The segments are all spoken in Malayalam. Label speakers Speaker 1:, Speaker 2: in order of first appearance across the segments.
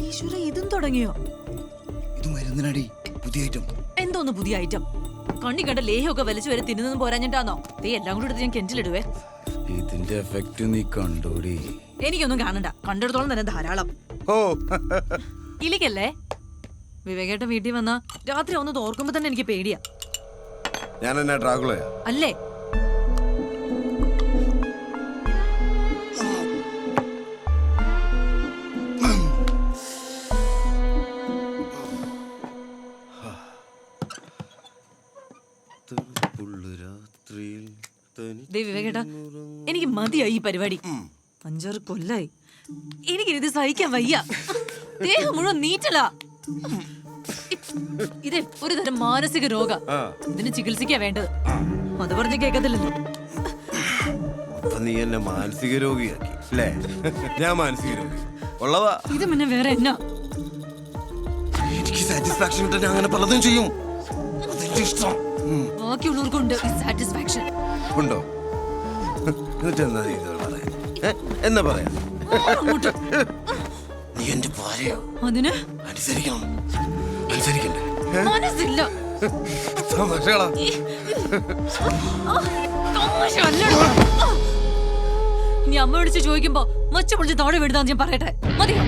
Speaker 1: ഈശ്വര, ഇതും തുടങ്ങിയോ?
Speaker 2: ഇത് മരുന്നിനടി പുതിയ ഐറ്റം.
Speaker 1: എന്തോന്ന് പുതിയ ഐറ്റം? കണ്ണി കണ്ട ലേഹൊക്കെ വലിച്ചു വരെ തിന്നുന്നതും പോരാഞ്ഞിട്ടാന്നോ ദേ എല്ലാം കൂടി എടുത്ത് ഞാൻ കെഞ്ചിലിടുവേ.
Speaker 2: ഇതിന്റെ എഫക്റ്റ് നീ കണ്ടോടി?
Speaker 1: എനിക്കൊന്നും കാണണ്ട, കണ്ടെടുത്തോളം തന്നെ ധാരാളം.
Speaker 2: ഓ
Speaker 1: ഇലിക്കല്ലേ വിവേകേട്ടൻ വീട്ടിൽ വന്ന രാത്രി ഒന്ന് തോർക്കുമ്പോ തന്നെ എനിക്ക് പേടിയാ.
Speaker 2: ഞാൻ എന്നാ ഡ്രാഗുളയാ?
Speaker 1: അല്ലേ? വിവേകേട്ടാ, എനിക്ക് മതിയായി ഈ പരിപാടി. 5-6 കൊല്ലായി എനിക്കിത് സഹിക്കാൻ വയ്യ. ദേഹം മുഴുവൻ നീറ്റലാ. ഇതേ ഒരു തരം മാനസിക രോഗ. ഇതിന് ചികിത്സിക്കാ വേണ്ടത്. അത് പറഞ്ഞ് കേൾക്കത്തില്ലല്ലോ.
Speaker 2: നീ എന്നെ മാനസിക രോഗിയാക്കി അല്ലേ? ഞാൻ മാനസിക രോഗി ഉള്ളതാ.
Speaker 1: ഇത് പിന്നെ വേറെ എന്നാ?
Speaker 2: എനിക്ക് സാറ്റിസ്ഫാക്ഷൻ കിട്ടാൻ ഞാൻ അങ്ങനെ പലതും ചെയ്യും. അതെന്റെ ഇഷ്ടം.
Speaker 1: ബാക്കിയുള്ളവർക്കുണ്ട് ഈ സാറ്റിസ്ഫാക്ഷൻ.
Speaker 2: ഉണ്ടോ? എന്നിട്ട് എന്നാ നീ ഇത് പറയാ? എന്നാ പറയാ? നീ എന്റെ ഭാര്യയോ?
Speaker 1: അതിന്
Speaker 2: അനുസരിക്കണം. അനുസരിക്കണ്ടേ?
Speaker 1: മനസ്സില്ല.
Speaker 2: തമാശകളാ.
Speaker 1: ഇനി അമ്മ വിളിച്ച് ചോദിക്കുമ്പോ മച്ച പൊളിച്ച് താഴെ വീഴുതാന്ന് ഞാൻ പറയട്ടെ. മതിയോ?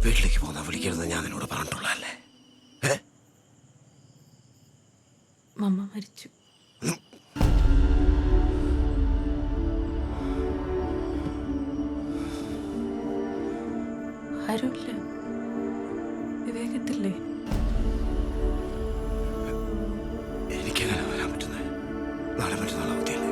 Speaker 2: വീട്ടിലേക്ക് പോന്നാ വിളിക്കരുത് ഞാൻ നിന്നോട് പറഞ്ഞിട്ടുള്ളതല്ലേ?
Speaker 1: മമ്മ മരിച്ചു. ആരുമില്ല. വിവേകത്തില്ലേ?
Speaker 2: എനിക്കെങ്ങനെ വരാൻ പറ്റുന്നേ? നാളെ മറ്റന്നാൾ അവധിയല്ലേ?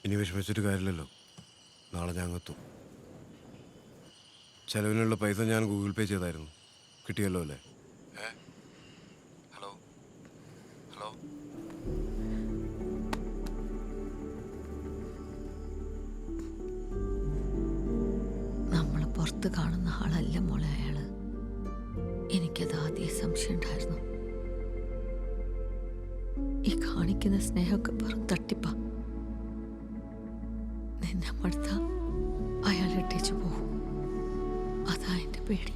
Speaker 2: ഇനി വിഷമിച്ചിട്ട് കാര്യമില്ലല്ലോ. നാളെ ഞാൻ എത്തും. ചെലവിനുള്ള പൈസ ഞാൻ ഗൂഗിൾ പേ ചെയ്തായിരുന്നു. കിട്ടിയല്ലോ അല്ലേ? Hello hello.
Speaker 1: നമ്മൾ പുറത്ത് കാണുന്ന ആളല്ല മോളെ അയാള്. എനിക്കത് ആദ്യം സംശയം ഉണ്ടായിരുന്നു. ഈ കാണിക്കുന്ന സ്നേഹമൊക്കെ വെറും തട്ടിപ്പാ. നിന്നെ മടുത്ത അയാൾ ഇട്ടേച്ചു പോകും. അതാ എന്റെ പേടി.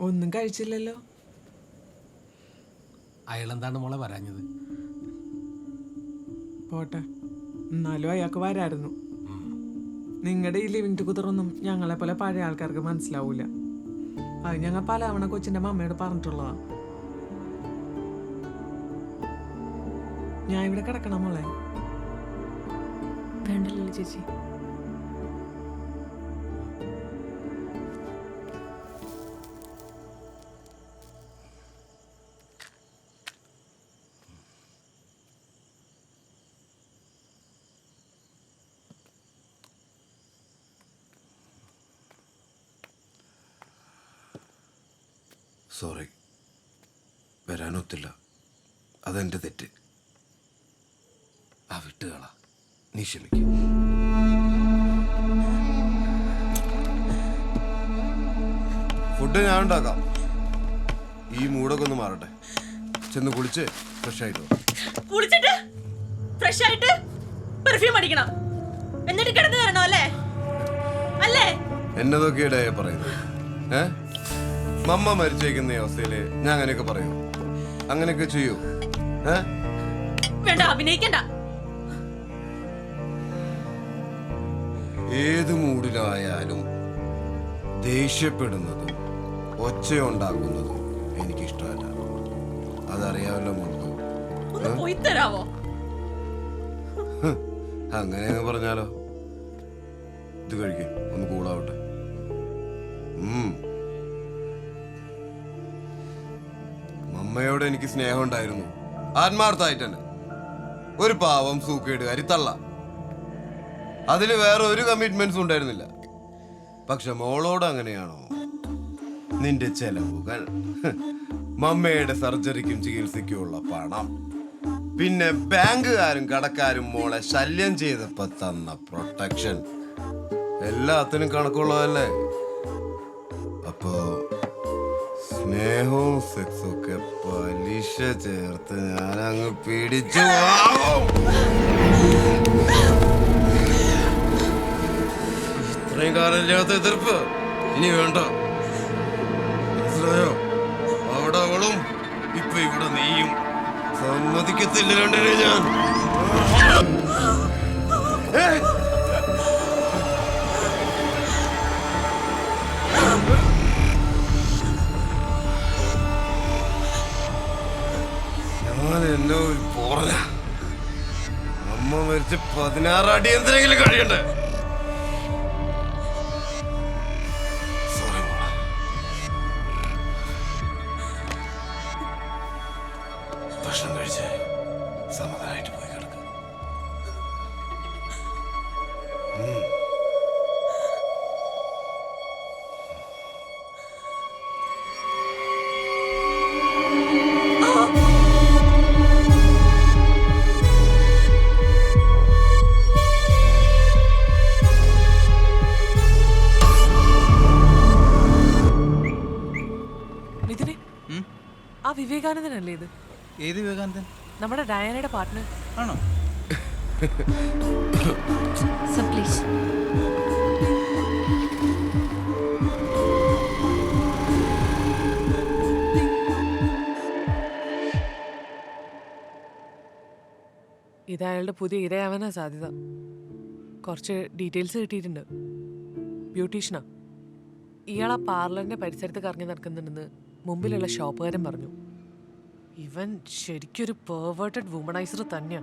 Speaker 3: ഒന്നും കഴിച്ചില്ലല്ലോ.
Speaker 4: അയാളെന്താണ് മോളെ പറയാഞ്ഞത്?
Speaker 3: പോട്ടെ, എന്നാലും അയാൾക്ക് വരായിരുന്നു. നിങ്ങളുടെ ഈ ലിവിങ് ടുഗദറൊന്നും ഞങ്ങളെ പോലെ പഴയ ആൾക്കാർക്ക് മനസ്സിലാവൂല. അത് ഞങ്ങൾ പലവണ കൊച്ചിന്റെ മമ്മയോട് പറഞ്ഞിട്ടുള്ളതാ. ഞാൻ ഇവിടെ കിടക്കണം മോളെ.
Speaker 1: വേണ്ടല്ലോ ചേച്ചി.
Speaker 2: സോറി, വരാനൊത്തില്ല. അതെന്റെ തെറ്റ്. ആ വിട്ടുകള, നീ ക്ഷമിക്കും. ഫുഡ് ഫുഡ് ഞാൻ ഉണ്ടാക്കാം. ഈ മൂടൊക്കെ ഒന്ന് മാറട്ടെ. ചെന്ന് കുളിച്ച് ഫ്രഷ് ആയിട്ട് വാ.
Speaker 1: കുളിച്ചിട്ട് ഫ്രഷ് ആയിട്ട് പെർഫ്യൂം അടിക്കണം, എന്നിട്ട് കിടന്നു തരണോ അല്ലേ? അല്ലേ?
Speaker 2: എന്നതൊക്കെയുടെ പറയുന്നത്? മമ്മ മരിച്ചേക്കുന്ന ഈ അവസ്ഥയില് ഞാൻ അങ്ങനെയൊക്കെ പറയൂ? അങ്ങനെയൊക്കെ ചെയ്യൂ?
Speaker 1: വേണ്ട, അഭിനയിക്കണ്ട.
Speaker 2: ഏത് മൂഡിലായാലും ദേഷ്യപ്പെടുന്നതും ഒച്ചയുണ്ടാക്കുന്നതും എനിക്കിഷ്ടമല്ല. അതറിയാമല്ലോ മോൾക്ക്.
Speaker 1: ഒന്ന് പോയി തരാവോ?
Speaker 2: അങ്ങനെ അങ്ങ് പറഞ്ഞാലോ? ഇത് കഴിക്കും, ഒന്ന് കൂളാവട്ടെ. മമ്മയോട് എനിക്ക് സ്നേഹം ഉണ്ടായിരുന്നു, ആത്മാർത്ഥമായിട്ട് തന്നെ. ഒരു പാവം സൂക്കേടുകാരി തള്ള. അതില് വേറെ ഒരു കമ്മിറ്റ്മെന്റ്സും ഉണ്ടായിരുന്നില്ല. പക്ഷെ മോളോട് അങ്ങനെയാണോ? നിന്റെ ചെലവുകൾ, മമ്മയുടെ സർജറിക്കും ചികിത്സയ്ക്കുമുള്ള പണം, പിന്നെ ബാങ്കുകാരും കടക്കാരും മോളെ ശല്യം ചെയ്തപ്പോ തന്ന പ്രൊട്ടക്ഷൻ, എല്ലാത്തിനും കണക്കുള്ളതല്ലേ? അപ്പോ സ്നേഹവും സെക്സും ഒക്കെ പലിശ ചേർത്ത് ഞാനങ്ങ് പിടിച്ചു. ഇത്രയും കാലമില്ലാത്ത എതിർപ്പ് ഇനി വേണ്ട. മനസ്സിലായോ? അവിടെ അവളും ഇപ്പൊ ഇവിടെ നീയും. സമ്മതിക്കത്തില്ല രണ്ടിനെ ഞാൻ. ഞാൻ എന്നെ ഒരു പോറല. അമ്മ മരിച്ച് 16 അടി എന്തെങ്കിലും കഴിയണ്ടേ? ഭക്ഷണം കഴിച്ച് സമാധാനമായിട്ട് പോയി കിടക്കും.
Speaker 3: മിഥുനെ, ആ വിവേകാനന്ദനല്ലേ ഇത്?
Speaker 5: ഏത് വിവേകാനന്ദൻ?
Speaker 3: നമ്മുടെ ഡയാനയുടെ പാർട്ട്ണർ
Speaker 5: ആണോ?
Speaker 1: Sir please.
Speaker 3: ഇത് അയാളുടെ പുതിയ ഇരയാവാനാ സാധ്യത. കുറച്ച് ഡീറ്റെയിൽസ് കിട്ടിയിട്ടുണ്ട്. ബ്യൂട്ടീഷ്യനാ. ഇയാൾ ആ പാർലറിന്റെ പരിസരത്ത് കറങ്ങി നടക്കുന്നുണ്ടെന്ന് മുമ്പിലുള്ള ഷോപ്പുകാരൻ പറഞ്ഞു. ഇവൻ ശരിക്കൊരു പെർവേർട്ടഡ് വുമണൈസർ തന്നെയാ.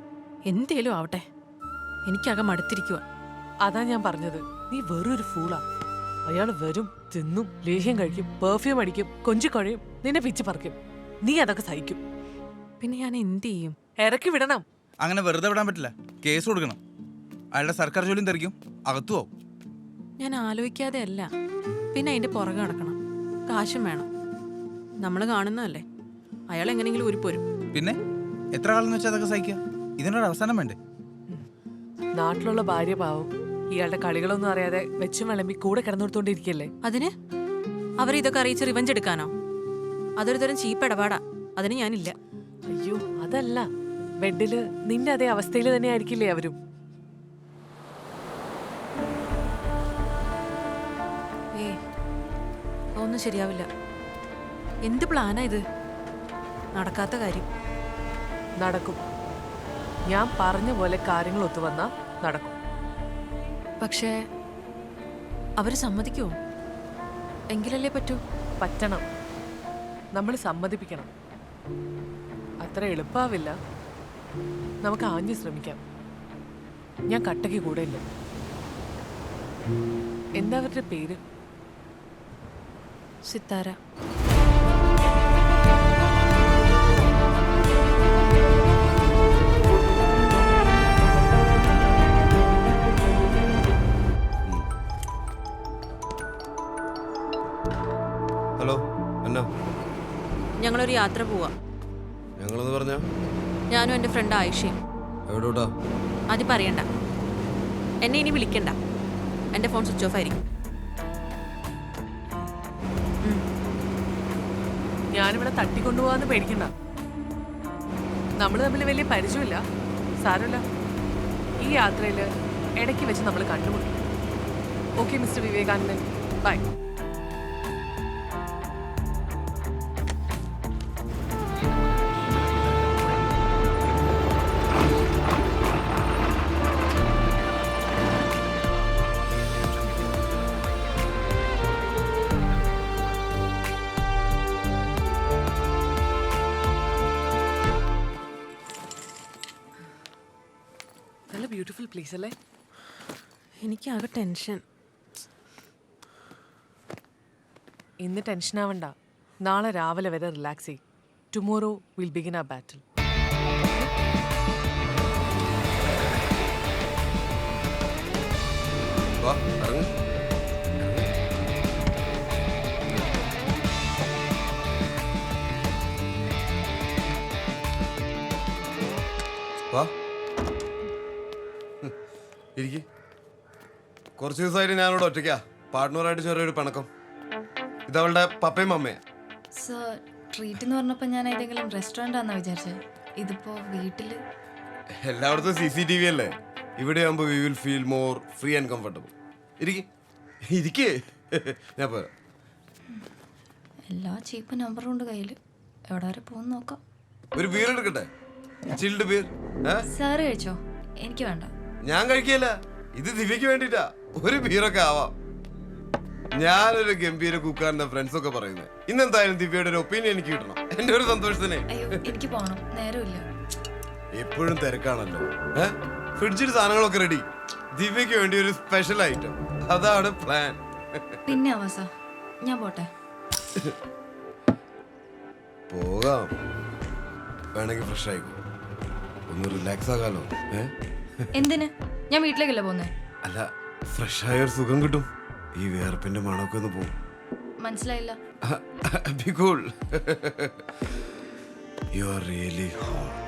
Speaker 1: എന്തേലും ആവട്ടെ, എനിക്കകം മടുത്തിരിക്കുക.
Speaker 3: അതാ ഞാൻ പറഞ്ഞത്, നീ വെറും ഒരു ഫൂളാ. അയാൾ വരും, തിന്നും, ലേഹ്യം കഴിക്കും, പെർഫ്യൂം അടിക്കും, കൊഞ്ചിക്കൊഴയും, നിന്നെ പിച്ച് പറിക്കും. നീ അതൊക്കെ സഹിക്കും.
Speaker 1: പിന്നെ ഞാൻ എന്ത് ചെയ്യും?
Speaker 3: ഇറക്കി വിടണം.
Speaker 5: അങ്ങനെ വെറുതെ വിടാൻ പറ്റില്ല, കേസ് കൊടുക്കണം. അയാളുടെ സർക്കാർ ജോലിയും തെറിക്കും, അകത്തു പോവും.
Speaker 1: ഞാൻ ആലോചിക്കാതെ അല്ല, പിന്നെ അതിന്റെ പുറകെ നടക്കണം, കാശും വേണം. നമ്മൾ കാണുന്നതല്ലേ, അയാൾ എങ്ങനെയെങ്കിലും ഉരുപ്പോരും.
Speaker 5: പിന്നെ എത്ര കാലം വെച്ചാൽ അതൊക്കെ സഹിക്കുക? ഇതിനൊരു അവസാനം വേണ്ടേ?
Speaker 3: നാട്ടിലുള്ള ഭാര്യ പാവം ഇയാളുടെ കളികളൊന്നും അറിയാതെ വെച്ചും വിളമ്പി കൂടെ കിടന്നുകൊടുത്തോണ്ടിരിക്കല്ലേ.
Speaker 1: അതിന് അവരിതൊക്കെ അറിയിച്ച് റിവഞ്ച് എടുക്കാനോ? അതൊരു തരം ചീപ്പ് ഇടപാടാ, അതിന് ഞാനില്ല.
Speaker 3: അയ്യോ അതല്ല, ബെഡില് നിന്റെ അതേ അവസ്ഥയിൽ തന്നെ ആയിരിക്കില്ലേ അവരും.
Speaker 1: ഒന്നും ശരിയാവില്ല. എന്ത് പ്ലാനാ ഇത്? നടക്കാത്ത കാര്യം.
Speaker 3: നടക്കും. ഞാൻ പറഞ്ഞ പോലെ കാര്യങ്ങൾ ഒത്തുവന്നാ നടക്കും.
Speaker 1: പക്ഷേ അവര് സമ്മതിക്കുമോ? എങ്കിലല്ലേ പറ്റൂ.
Speaker 3: പറ്റണം, നമ്മൾ സമ്മതിപ്പിക്കണം. അത്ര എളുപ്പാവില്ല, നമുക്ക് ആഞ്ഞു ശ്രമിക്കാം. ഞാൻ കട്ടയ്ക്ക് കൂടെ ഇല്ല. എന്താ അവരുടെ പേര്?
Speaker 1: സിത്താര.
Speaker 2: ഹലോ, എന്നാ?
Speaker 1: ഞങ്ങളൊരു യാത്ര പോവാ.
Speaker 2: ഞങ്ങളെന്ന് പറഞ്ഞാ?
Speaker 1: ഞാനും എൻ്റെ ഫ്രണ്ട് ആയിഷയും.
Speaker 2: എവിടോട്ടാ?
Speaker 1: അത് പറയണ്ട, എന്നെ ഇനി വിളിക്കണ്ട. എൻ്റെ ഫോൺ സ്വിച്ച് ഓഫ് ആയിരിക്കും.
Speaker 6: ഞാനിവിടെ തട്ടിക്കൊണ്ടുപോകാന്ന് പേടിക്കണ്ട. നമ്മൾ തമ്മിൽ വലിയ പരിചയമില്ല, സാരമില്ല. ഈ യാത്രയിൽ ഇടയ്ക്ക് വെച്ച് നമ്മൾ കണ്ടുമുട്ടും. Okay mister Vivekanandan, bye. നല്ല ബ്യൂട്ടിഫുൾ പ്ലേസ് അല്ലേ?
Speaker 1: എനിക്കാകെ ടെൻഷൻ.
Speaker 6: ഇന്ന് ടെൻഷൻ ആവണ്ട, നാളെ രാവിലെ വരെ റിലാക്സ് ചെയ്യും. ടുമോറോ വിൽ ബിഗിൻ ആ ബാറ്റിൽ.
Speaker 2: വാ ഇറങ്ങ്. വാ ഇരിക്ക്. കുറച്ച് ദിവസമായിട്ട് ഞാനിവിടെ ഒറ്റയ്ക്കാ. പാർട്ട്ണറായിട്ട് ചെറിയൊരു പിണക്കം. ഇതവളുടെ പപ്പയും അമ്മയാ.
Speaker 7: സർ, ട്രീറ്റ് എന്ന് പറഞ്ഞപ്പോൾ ഞാൻ ഏതെങ്കിലും റെസ്റ്റോറൻ്റ് ആണെന്നാണ് വിചാരിച്ചത്. ഇതിപ്പോൾ വീട്ടിൽ
Speaker 2: എല്ലായിടത്തും CCTV അല്ലേ. ഇവിടെ ആകുമ്പോൾ we will feel more free and comfortable. ഇരിക്കേ ഞാൻ പോരാ.
Speaker 7: എല്ലാ ചീപ്പ് നമ്പറും ഉണ്ട് കയ്യിൽ. എവിടെ വരെ പോകുന്ന നോക്കാം.
Speaker 2: ഒരു ബീർ എടുക്കട്ടെ? Chilled beer.
Speaker 7: സാറ് കഴിച്ചോ? എനിക്ക് വേണ്ട.
Speaker 2: ഞാൻ കഴിക്കില്ല. ഇത് ദിവ്യക്ക് വേണ്ടിട്ടാ. ഒരു ബീറൊക്കെ ആവാം. ഞാനൊരു ഗംഭീര കുക്കാരൻ്റെ ഫ്രണ്ട്സ് ഒക്കെ പറയുന്നത്. ഇന്നെന്തായാലും ദിവ്യയുടെ ഒരു ഒപ്പീനിയൻ എനിക്ക് കിട്ടണം, എന്റെ ഒരു സന്തോഷത്തിനെ.
Speaker 7: അയ്യോ, എനിക്ക് പോകണം, നേരമില്ല.
Speaker 2: എപ്പോഴും തിരക്കാണല്ലോ. ഫ്രിഡ്ജിൽ സാധനങ്ങളൊക്കെ റെഡി. ദിവ്യക്ക് വേണ്ടി ഒരു സ്പെഷ്യൽ ഐറ്റം. അതാണ് പ്ലാൻ.
Speaker 7: പിന്നെ ആവാസ, ഞാൻ പോട്ടെ.
Speaker 2: പോകാം. വേണമെങ്കിൽ ഫ്രഷ് ആയിക്കോ, ഒന്ന് റിലാക്സ് ആകാലോ.
Speaker 7: എന്തിന്? ഞാൻ വീട്ടിലേക്കല്ലേ പോകുന്നേ?
Speaker 2: അല്ല, ഫ്രഷ് ആയ ഒരു സുഖം കിട്ടും. ഈ വേർപ്പിന്റെ മണമൊക്കെ ഒന്ന് പോകും.
Speaker 7: മനസ്സിലായില്ല.
Speaker 2: Be cool. You are really hot.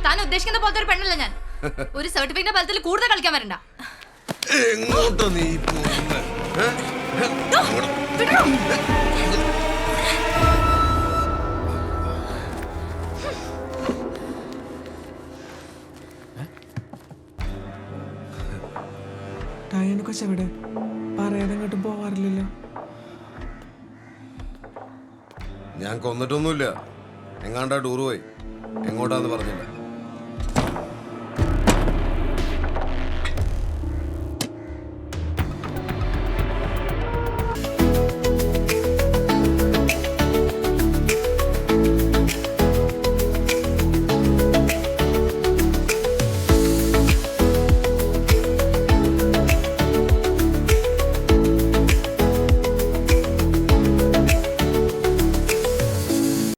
Speaker 7: താൻ ഉദ്ദേശിക്കുന്ന പോലത്തെ ഒരു പെണ്ണല്ല ഞാൻ. ഒരു സർട്ടിഫിക്കറ്റ് ബലത്തിൽ കൂടുതൽ കളിക്കാൻ വരണ്ട.
Speaker 2: എങ്ങോട്ടാ നീ പോകുന്നത്?
Speaker 3: ടയനെ കൊച്ചെവിടെ? പറയാതെ അങ്ങോട്ടും പോവാറില്ലല്ലോ.
Speaker 2: ഞാൻ കൊന്നിട്ടൊന്നുമില്ല. എങ്ങാണ്ടാ ടൂർ പോയി. എങ്ങോട്ടാന്ന് പറഞ്ഞില്ല.